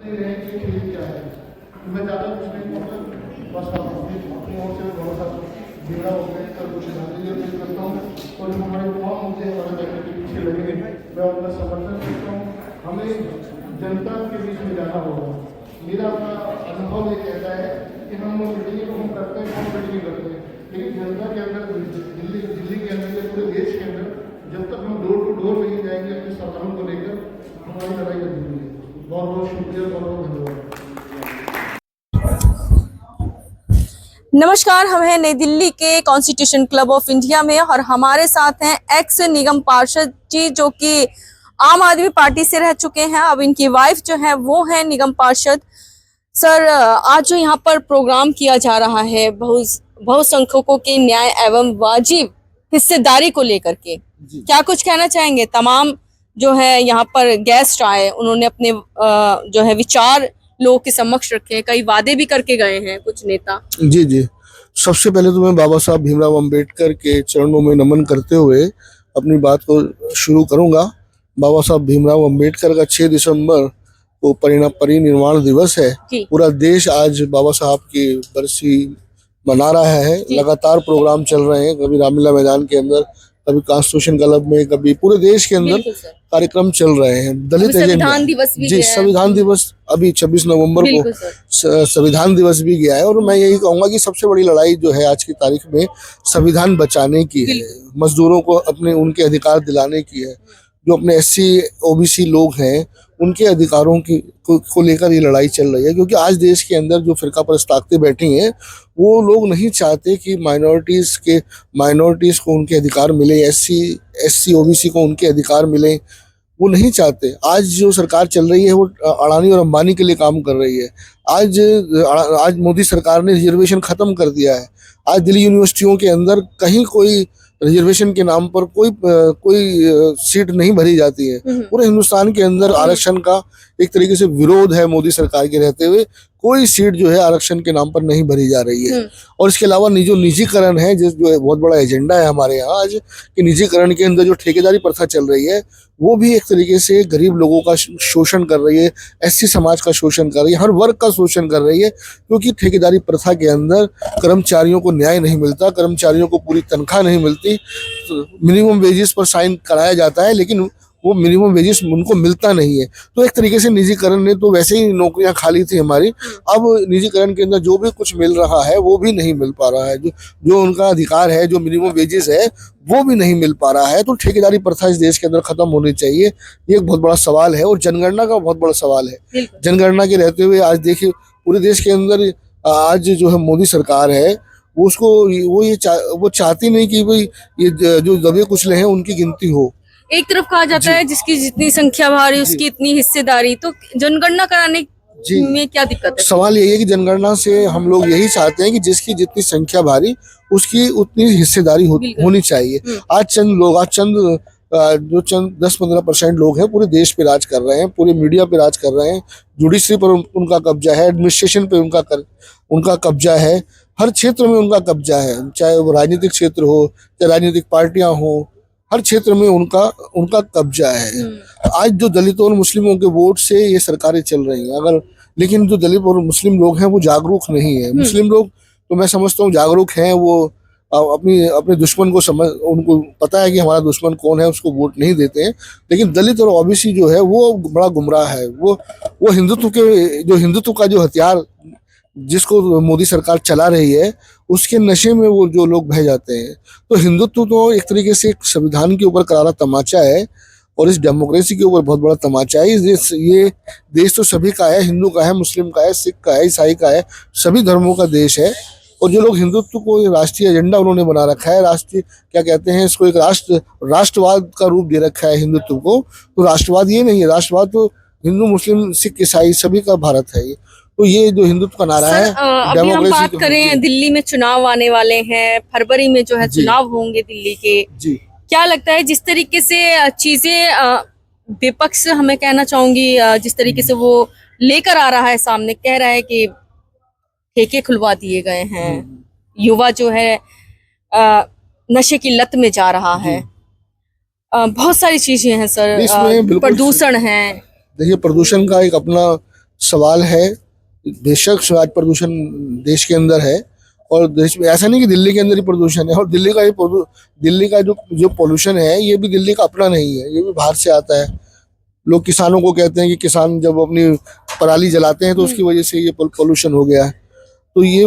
नहीं रहे कि खेल क्या है। मैं ज़्यादा कुछ नहीं कहूँगा, बस अपनी ओर से बहुत सा जिला अम्बेडकर को श्रद्धांजलि अर्पित करता हूँ और जो हमारे युवा मुद्दे हमारे बैठने के पीछे लगे मैं उनका समर्थन करता हूँ। हमें जनता के बीच में जाना होगा। मेरा अपना अनुभव ये कहता है कि हम मीटिंग को हम करते हैं, हम मीटिंग करते हैं, लेकिन जनता के अंदर दिल्ली के अंदर या पूरे देश के अंदर जब तक हम डोर टू डोर नहीं जाएंगे अपने समाधान को लेकर, हमारी लड़ाई अधूरी है। बहुत बहुत शुक्रिया, बहुत बहुत धन्यवाद। नमस्कार, हम हैं नई दिल्ली के कॉन्स्टिट्यूशन क्लब ऑफ इंडिया में और हमारे साथ हैं एक्स निगम पार्षद जी जो कि आम आदमी पार्टी से रह चुके हैं। अब इनकी वाइफ जो है वो है निगम पार्षद। सर, आज जो यहाँ पर प्रोग्राम किया जा रहा है बहुसंख्यकों के न्याय एवं वाजिब हिस्सेदारी को लेकर के, क्या कुछ कहना चाहेंगे? तमाम जो है यहाँ पर गेस्ट आए, उन्होंने अपने जो है विचार लोगों के समक्ष रखे, कई वादे भी करके गए हैं कुछ नेता। जी जी, सबसे पहले तो मैं बाबा साहब भीमराव अंबेडकर के चरणों में नमन करते हुए अपनी बात को शुरू करूंगा। बाबा साहब भीमराव अंबेडकर का 6 दिसंबर को परिनिर्वाण दिवस है। पूरा देश आज बाबा साहब की बरसी मना रहा है। लगातार प्रोग्राम चल रहे हैं, कभी रामलीला मैदान के अंदर, कभी कॉन्स्टिट्यूशन क्लब में, कभी पूरे देश के अंदर कार्यक्रम चल रहे हैं। दलित संविधान दिवस भी जी, संविधान दिवस अभी 26 नवंबर को संविधान दिवस भी गया है। और मैं यही कहूंगा कि सबसे बड़ी लड़ाई जो है आज की तारीख में संविधान बचाने की है, मजदूरों को अपने उनके अधिकार दिलाने की है। जो अपने SC OBC लोग हैं उनके अधिकारों की को लेकर ये लड़ाई चल रही है, क्योंकि आज देश के अंदर जो फिरका परस्त ताकतें बैठी हैं वो लोग नहीं चाहते कि माइनॉरिटीज को उनके अधिकार मिले, SC OBC को उनके अधिकार मिले, वो नहीं चाहते। आज जो सरकार चल रही है वो अडानी और अंबानी के लिए काम कर रही है। आज मोदी सरकार ने रिजर्वेशन खत्म कर दिया है। आज दिल्ली यूनिवर्सिटियों के अंदर कहीं कोई रिजर्वेशन के नाम पर कोई सीट नहीं भरी जाती है। पूरे हिंदुस्तान के अंदर आरक्षण का एक तरीके से विरोध है। मोदी सरकार के रहते हुए कोई सीट जो है आरक्षण के नाम पर नहीं भरी जा रही है। और इसके अलावा जो निजीकरण है, जो बहुत बड़ा एजेंडा है हमारे यहाँ आज कि निजीकरण के अंदर जो ठेकेदारी प्रथा चल रही है वो भी एक तरीके से गरीब लोगों का शोषण कर रही है, SC समाज का शोषण कर रही है, हर वर्ग का शोषण कर रही है। क्योंकि ठेकेदारी प्रथा के अंदर कर्मचारियों को न्याय नहीं मिलता, कर्मचारियों को पूरी तनख्वाह नहीं मिलती। तो मिनिमम वेजेस पर साइन कराया जाता है लेकिन वो मिनिमम वेजेस उनको मिलता नहीं है। तो एक तरीके से निजीकरण ने तो वैसे ही नौकरियां खाली थी हमारी, अब निजीकरण के अंदर जो भी कुछ मिल रहा है वो भी नहीं मिल पा रहा है। जो उनका अधिकार है, जो मिनिमम वेजेस है वो भी नहीं मिल पा रहा है। तो ठेकेदारी प्रथा इस देश के अंदर खत्म होनी चाहिए, ये एक बहुत बड़ा सवाल है। और जनगणना का बहुत बड़ा सवाल है। जनगणना के रहते हुए आज देखिए पूरे देश के अंदर आज जो है मोदी सरकार है वो चाहती नहीं कि भाई ये जो दबे कुचले हैं उनकी गिनती हो। एक तरफ कहा जाता है जिसकी जितनी संख्या भारी उसकी इतनी हिस्सेदारी, तो जनगणना कराने में क्या दिक्कत है? सवाल यही है कि जनगणना से हम लोग यही चाहते हैं कि जिसकी जितनी संख्या भारी उसकी उतनी हिस्सेदारी होनी चाहिए। आज चंद 10-15% लोग हैं पूरे देश पे राज कर रहे हैं, पूरे मीडिया पे राज कर रहे हैं, जुडिशरी पर उनका कब्जा है, एडमिनिस्ट्रेशन पे उनका कब्जा है, हर क्षेत्र में उनका कब्जा है। चाहे वो राजनीतिक क्षेत्र हो, चाहे राजनीतिक पार्टियां हो, हर क्षेत्र में उनका कब्जा है। आज जो दलितों और मुस्लिमों के वोट से ये सरकारें चल रही हैं, लेकिन जो दलित और मुस्लिम लोग हैं वो जागरूक नहीं है। मुस्लिम लोग तो मैं समझता हूँ जागरूक हैं, वो अपने दुश्मन को उनको पता है कि हमारा दुश्मन कौन है, उसको वोट नहीं देते हैं। लेकिन दलित और OBC जो है वो बड़ा गुमराह है। वो हिंदुत्व का जो हथियार जिसको मोदी सरकार चला रही है उसके नशे में वो जो लोग बह जाते हैं। तो हिंदुत्व तो एक तरीके से एक संविधान के ऊपर करारा तमाचा है और इस डेमोक्रेसी के ऊपर बहुत बड़ा तमाचा है। ये देश तो सभी का है, हिंदू का है, मुस्लिम का है, सिख का है, ईसाई का है, सभी धर्मों का देश है। और जो लोग हिंदुत्व को राष्ट्रीय एजेंडा उन्होंने बना रखा है, राष्ट्रीय क्या कहते हैं इसको, एक राष्ट्रवाद का रूप दे रखा है हिंदुत्व को। तो राष्ट्रवाद ये नहीं है, राष्ट्रवाद तो हिंदू मुस्लिम सिख ईसाई सभी का भारत है। तो ये जो हिंदुत्व का नारा है, अभी हम बात करें, दिल्ली में चुनाव आने वाले हैं, फरवरी में जो है चुनाव होंगे दिल्ली के। क्या लगता है जिस तरीके से चीजें विपक्ष, हमें कहना चाहूंगी, जिस तरीके से वो लेकर आ रहा है सामने, कह रहा है कि ठेके खुलवा दिए गए हैं, युवा जो है नशे की लत में जा रहा है, बहुत सारी चीजें हैं सर, प्रदूषण है। देखिए प्रदूषण का एक अपना सवाल है। बेशक आज प्रदूषण देश के अंदर है, और देश में ऐसा नहीं कि दिल्ली के अंदर ही प्रदूषण है, और दिल्ली का जो पोल्यूशन है ये भी दिल्ली का अपना नहीं है, ये भी बाहर से आता है। लोग किसानों को कहते हैं कि किसान जब अपनी पराली जलाते हैं तो उसकी वजह से ये पोल्यूशन हो गया है। तो ये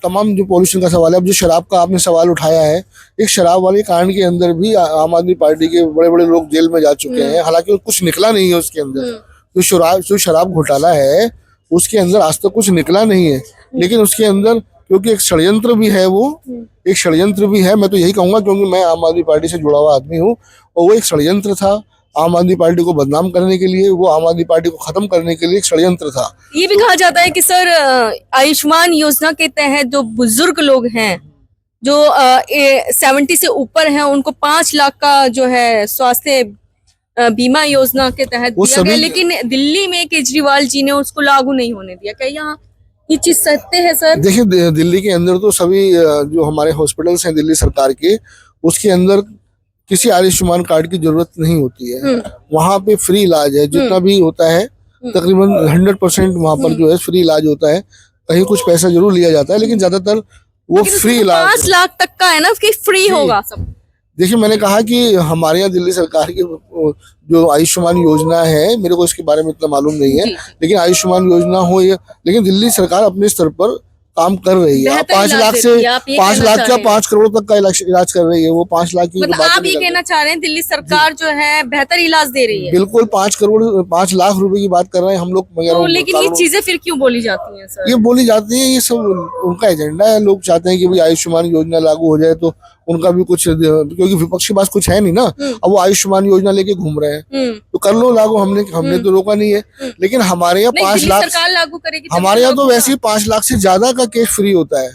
तमाम जो पोल्यूशन का सवाल है। अब जो शराब का आपने सवाल उठाया है, एक शराब वाले कांड के अंदर भी आम आदमी पार्टी के बड़े बड़े लोग जेल में जा चुके हैं, हालांकि कुछ निकला नहीं है उसके अंदर। जो शराब घोटाला है उसके अंदर आज तक कुछ निकला नहीं है, लेकिन उसके अंदर क्योंकि एक षड्यंत्र भी है, एक षड्यंत्र भी है। मैं तो यही कहूंगा, क्योंकि मैं आम आदमी पार्टी से जुड़ा हुआ आदमी हूँ, और वो एक षड्यंत्र था आम आदमी पार्टी को बदनाम करने के लिए, वो आम आदमी पार्टी को खत्म करने के लिए एक षड्यंत्र था। ये भी कहा जाता है कि सर आयुष्मान योजना के तहत जो बुजुर्ग लोग हैं जो 70 से ऊपर हैं उनको 5 लाख का जो है स्वास्थ्य बीमा योजना के तहत दिया गया, लेकिन दिल्ली में केजरीवाल जी ने उसको लागू नहीं होने दिया। क्या यहाँ ये चीज सत्य है सर? देखिए, दिल्ली के अंदर तो सभी जो हमारे हॉस्पिटल्स हैं दिल्ली सरकार के, उसके अंदर किसी आयुष्मान कार्ड की जरूरत नहीं होती है। वहाँ पे फ्री इलाज है, जितना भी होता है तकरीबन 100% वहाँ पर जो है फ्री इलाज होता है। कहीं कुछ पैसा जरूर लिया जाता है, लेकिन ज्यादातर वो फ्री इलाज 5 लाख तक का है ना, उसकी फ्री होगा सब। देखिए, मैंने कहा कि हमारे यहाँ दिल्ली सरकार की जो आयुष्मान योजना है, मेरे को इसके बारे में इतना मालूम नहीं है, लेकिन आयुष्मान योजना हो या, लेकिन दिल्ली सरकार अपने स्तर पर काम कर रही है। 5 लाख से 5 लाख का 5 करोड़ तक का इलाज कर रही है। वो 5 लाख की मतलब आप ये कहना चाह रहे हैं दिल्ली सरकार जो है बेहतर इलाज दे रही है? बिल्कुल, 5 लाख रुपए की बात कर रहे हैं हम लोग। तो लेकिन ये चीजें फिर क्यों बोली जाती हैं सर? ये बोली जाती है, ये सब उनका एजेंडा है। लोग चाहते हैं कि भाई आयुष्मान योजना लागू हो जाए, तो उनका भी कुछ, क्योंकि विपक्ष के पास कुछ है नहीं ना, अब वो आयुष्मान योजना लेके घूम रहे हैं, तो कर लो लागू। हमने तो रोका नहीं है, लेकिन हमारे यहाँ 5 लाख सरकार लागू करेगी। हमारे यहाँ तो वैसे ही 5 लाख से ज्यादा का केस फ्री होता है।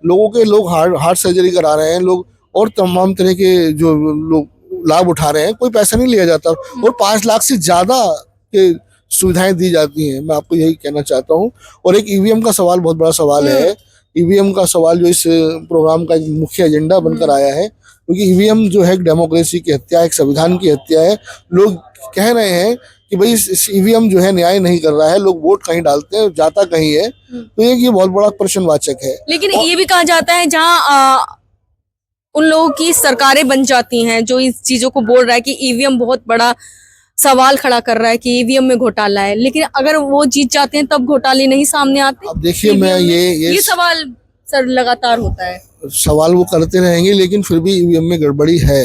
लोग हार्ट सर्जरी करा रहे हैं लोग, और तमाम तरह के जो लोग लाभ उठा रहे हैं, कोई पैसा नहीं लिया जाता, और 5 लाख से ज्यादा के सुविधाएं दी जाती हैं। मैं आपको यही कहना चाहता हूँ। और एक ईवीएम का सवाल बहुत बड़ा सवाल है। ईवीएम का सवाल जो इस प्रोग्राम का मुख्य एजेंडा बनकर आया है, क्योंकि ईवीएम जो है एक डेमोक्रेसी की हत्या, एक संविधान की हत्या है। लोग कह रहे हैं कि भाई इस ईवीएम जो है न्याय नहीं कर रहा है, लोग वोट कहीं डालते हैं, जाता कहीं है, तो ये बहुत बड़ा प्रश्नवाचक है। लेकिन ये भी कहा जाता है जहाँ उन लोगों की सरकारें बन जाती हैं जो इस चीजों को बोल रहा है कि ईवीएम बहुत बड़ा सवाल खड़ा कर रहा है कि ईवीएम में घोटाला है, लेकिन अगर वो जीत जाते हैं तब घोटाले नहीं सामने आते। अब देखिए, मैं ये सवाल सर लगातार होता है। सवाल वो करते रहेंगे, लेकिन फिर भी ईवीएम में गड़बड़ी है।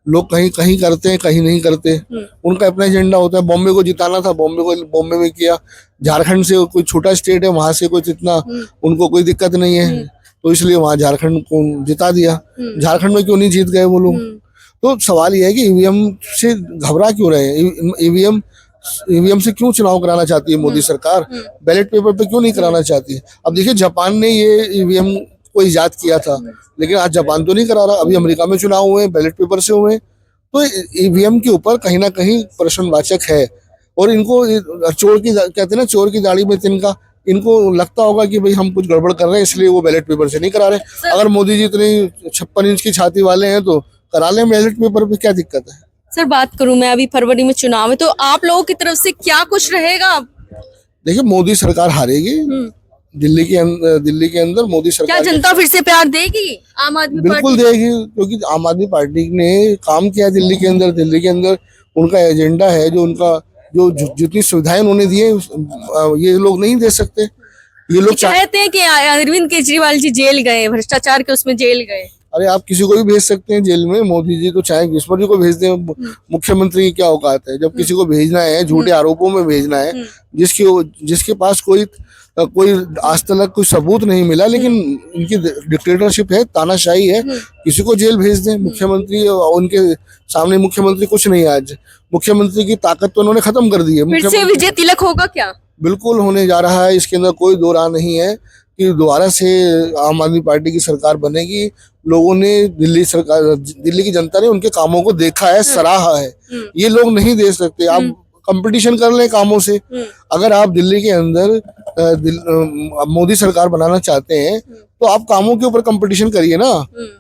लोग कहीं करते हैं, कहीं नहीं करते। उनका अपना एजेंडा होता है। बॉम्बे को जिताना था, बॉम्बे में किया। झारखंड से कोई छोटा स्टेट है, वहां से कोई इतना उनको कोई दिक्कत नहीं है, तो इसलिए वहां झारखंड को जिता दिया। झारखंड में क्यों नहीं जीत गए वो लोग? तो सवाल यह है कि ईवीएम से घबरा क्यों रहे हैं? ईवीएम से क्यों चुनाव कराना चाहती है मोदी सरकार? बैलेट पेपर पे क्यों नहीं कराना चाहती है? अब देखिए, जापान ने ये ईवीएम को इजाद किया था, लेकिन आज जापान तो नहीं करा रहा। अभी अमेरिका में चुनाव हुए, बैलेट पेपर से हुए। तो ईवीएम के ऊपर कहीं ना कहीं प्रश्नवाचक है, और इनको कहते हैं ना, चोर की दाढ़ी में तिनका। इनको लगता होगा कि भाई हम कुछ गड़बड़ कर रहे हैं, इसलिए वो बैलेट पेपर से नहीं करा रहे। अगर मोदी जी इतनी 56 इंच की छाती वाले हैं तो करा लें बैलेट पेपर पे, क्या दिक्कत है? सर बात करूं मैं, अभी फरवरी में चुनाव है, तो आप लोगों की तरफ से क्या कुछ रहेगा? देखिए, मोदी सरकार हारेगी। दिल्ली के अंदर मोदी सरकार, क्या जनता फिर से प्यार देगी आम आदमी पार्टी? बिल्कुल देगी, क्योंकि आम आदमी पार्टी ने काम किया दिल्ली के अंदर उनका एजेंडा है, जो उनका जो जितनी सुविधाएं उन्होंने दी है, ये लोग नहीं दे सकते। ये लोग चाहते हैं कि अरविंद केजरीवाल जी जेल गए, भ्रष्टाचार के उसमें जेल गए। अरे, आप किसी को भी भेज सकते हैं जेल में। मोदी जी तो चाहे किस्मत जी को भेज दें, मुख्यमंत्री की क्या औकात है? जब किसी को भेजना है, झूठे आरोपों में भेजना है, जिसके पास कोई आज तक कोई सबूत नहीं मिला, लेकिन इनकी डिक्टेटरशिप है, तानाशाही है, किसी को जेल भेज दें। मुख्यमंत्री, उनके सामने मुख्यमंत्री कुछ नहीं है। आज मुख्यमंत्री की ताकत तो उन्होंने खत्म कर दी है। फिर से विजय तिलक होगा क्या? बिल्कुल होने जा रहा है, इसके अंदर कोई दो राह नहीं है कि दोबारा से आम आदमी पार्टी की सरकार बनेगी। लोगों ने दिल्ली की जनता ने उनके कामों को देखा है, सराहा है। ये लोग नहीं दे सकते। आप कंपटीशन कर लें कामों से। अगर आप दिल्ली के अंदर मोदी सरकार बनाना चाहते हैं, तो आप कामों के ऊपर कंपटीशन करिए ना।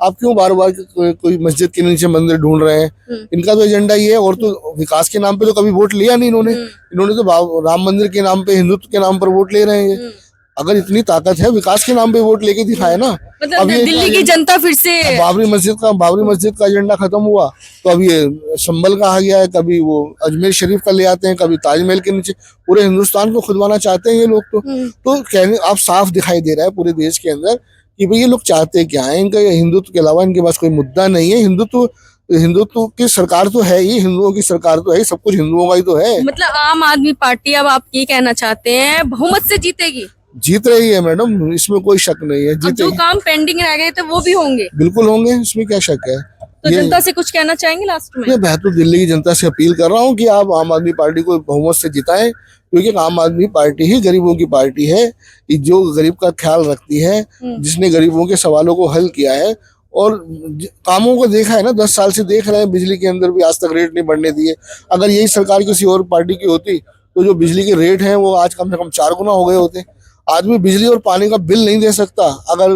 आप क्यों बार बार कोई मस्जिद के नीचे मंदिर ढूंढ रहे हैं? इनका तो एजेंडा ये है। और तो विकास के नाम पे तो कभी वोट लिया नहीं इन्होंने। इन्होंने तो राम मंदिर के नाम पे, हिंदुत्व के नाम पर वोट ले रहे हैं। अगर इतनी ताकत है, विकास के नाम पे वोट लेके दिखाए ना। मतलब अब ये दिल्ली की जनता फिर से बाबरी मस्जिद का एजेंडा खत्म हुआ तो अब ये संभल का आ गया है, कभी वो अजमेर शरीफ का ले आते हैं, कभी ताजमहल के नीचे। पूरे हिंदुस्तान को खुदवाना चाहते हैं ये लोग। तो कहने आप साफ दिखाई दे रहा है पूरे देश के अंदर कि भाई ये लोग चाहते क्या है। इनका हिंदुत्व के अलावा इनके पास कोई मुद्दा नहीं है। हिंदुत्व की सरकार तो है ही, हिंदुओं की सरकार तो है, सब कुछ हिंदुओं का ही तो है। मतलब आम आदमी पार्टी, अब आप ये कहना चाहते हैं बहुमत से जीतेगी? जीत रही है मैडम, इसमें कोई शक नहीं है। अब जो काम पेंडिंग रह गए थे वो भी होंगे? बिल्कुल होंगे, इसमें क्या शक है। तो जनता से कुछ कहना चाहेंगे लास्ट में? मैं तो दिल्ली की जनता से अपील कर रहा हूँ कि आप आम आदमी पार्टी को बहुमत से जिताएं, क्योंकि आम आदमी पार्टी ही गरीबों की पार्टी है, जो गरीब का ख्याल रखती है, जिसने गरीबों के सवालों को हल किया है और कामों को देखा है ना। 10 साल से देख रहे हैं, बिजली के अंदर भी आज तक रेट नहीं बढ़ने दिए। अगर यही सरकार किसी और पार्टी की होती तो जो बिजली के रेट हैं वो आज कम से कम 4 गुना हो गए होते। आदमी बिजली और पानी का बिल नहीं दे सकता। अगर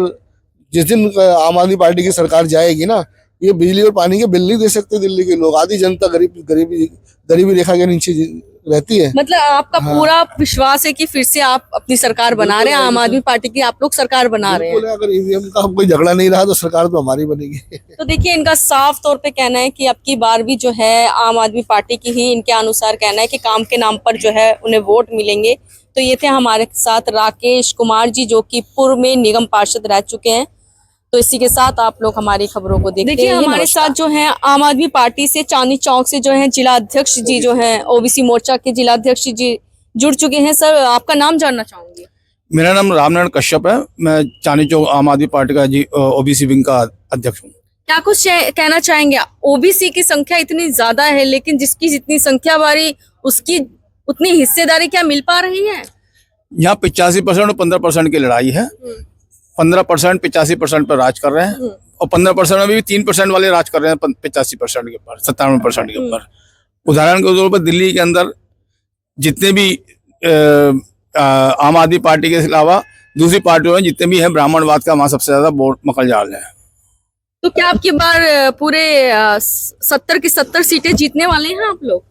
जिस दिन आम आदमी पार्टी की सरकार जाएगी ना, ये बिजली और पानी के बिल नहीं दे सकते दिल्ली के लोग। आधी जनता गरीबी रेखा के नीचे रहती है। मतलब आपका पूरा विश्वास है कि फिर से आप अपनी सरकार बना रहे हैं, आम आदमी पार्टी की आप लोग सरकार बना रहे हैं? अगर ईवीएम का कोई झगड़ा नहीं रहा तो सरकार तो हमारी बनेगी। तो देखिए, इनका साफ तौर पे कहना है कि अब की बार भी जो है आम आदमी पार्टी की ही, इनके अनुसार कहना है कि काम के नाम पर जो है उन्हें वोट मिलेंगे। तो ये थे हमारे साथ राकेश कुमार जी, जो कि पूर्व में निगम पार्षद रह चुके हैं। तो इसी के साथ आप लोग हमारी खबरों को देखते हैं। देखिए, हमारे साथ जो है आम आदमी पार्टी से चांदनी चौक से जो है जिला अध्यक्ष जी, जो है ओबीसी मोर्चा के जिला अध्यक्ष जी जुड़ चुके हैं। सर, आपका नाम जानना चाहूंगी। मेरा नाम रामनारायण कश्यप है। मैं चांदनी चौक आम आदमी पार्टी का ओबीसी विंग का अध्यक्ष हूँ। क्या कुछ कहना चाहेंगे? ओबीसी की संख्या इतनी ज्यादा है, लेकिन जिसकी जितनी संख्या बारी उसकी उतनी हिस्सेदारी क्या मिल पा रही है? यहाँ 85% और 15% की लड़ाई है। 15% 85% पर राज कर रहे हैं और 15% में भी 3% वाले राज कर रहे हैं 85% के ऊपर, 97% के ऊपर। उदाहरण के तौर पर दिल्ली के अंदर जितने भी आम आदमी पार्टी के अलावा दूसरी पार्टियों में जितने भी हैं, ब्राह्मणवाद का वहाँ सबसे ज्यादा वोट मकल जाल है। तो क्या आपकी बार पूरे 70 की 70 सीटें जीतने वाले हैं आप लोग?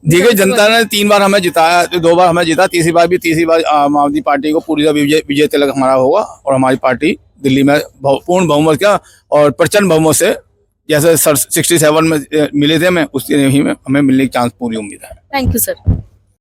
देखिए, जनता ने 3 बार हमें जिताया, 2 बार हमें जिता, तीसरी बार आम आदमी पार्टी को पूरी विजय तिलक हमारा होगा और हमारी पार्टी दिल्ली में पूर्ण बहुमत का और प्रचंड बहुमत से, जैसे 67 में मिले थे हमें, उसी में हमें मिलने की चांस पूरी उम्मीद है। Thank you sir.